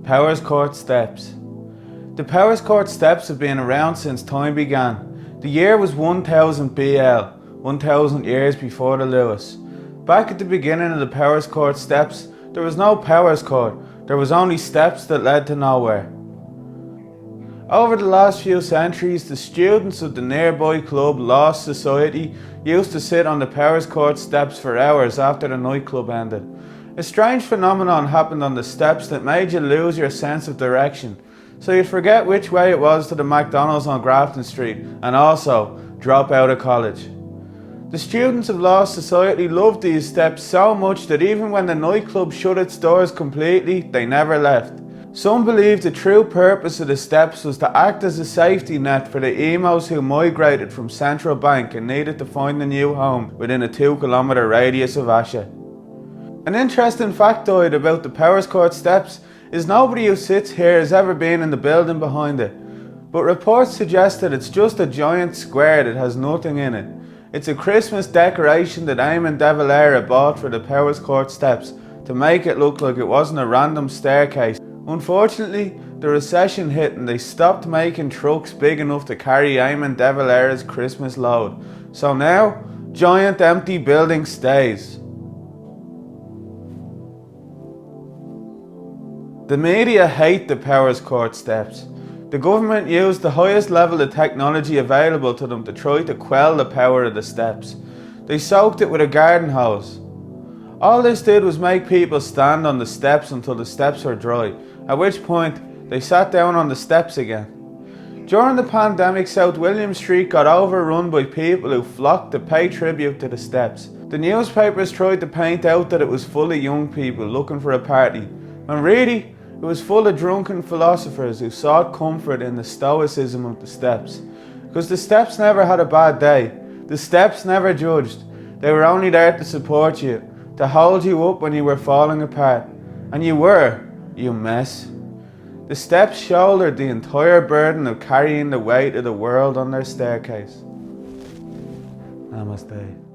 Powerscourt steps. The Powerscourt steps have been around since time began. The year was 1000 BL, 1000 years before the Lewis. Back at the beginning of the Powerscourt steps, there was no Powerscourt, there was only steps that led to nowhere. Over the last few centuries, the students of the nearby club Lost Society used to sit on the Powerscourt steps for hours after the nightclub ended. A strange phenomenon happened on the steps that made you lose your sense of direction, so you'd forget which way it was to the McDonald's on Grafton Street and also drop out of college. The students of Lost Society loved these steps so much that even when the nightclub shut its doors completely, they never left. Some believed the true purpose of the steps was to act as a safety net for the emos who migrated from Central Bank and needed to find a new home within a 2-kilometre radius of Asha. An interesting factoid about the Powerscourt steps is nobody who sits here has ever been in the building behind it, but reports suggest that it's just a giant square that has nothing in it. It's a Christmas decoration that Eamon de Valera bought for the Powerscourt steps to make it look like it wasn't a random staircase. Unfortunately, the recession hit and they stopped making trucks big enough to carry Eamon de Valera's Christmas load. So now, giant empty building stays. The media hate the Powerscourt steps. The government used the highest level of technology available to them to try to quell the power of the steps. They soaked it with a garden hose. All this did was make people stand on the steps until the steps were dry, at which point they sat down on the steps again. During the pandemic, South William Street got overrun by people who flocked to pay tribute to the steps. The newspapers tried to paint out that it was full of young people looking for a party, when really it was full of drunken philosophers who sought comfort in the stoicism of the steps. Because the steps never had a bad day. The steps never judged. They were only there to support you, to hold you up when you were falling apart. And you were, you mess. The steps shouldered the entire burden of carrying the weight of the world on their staircase. Namaste.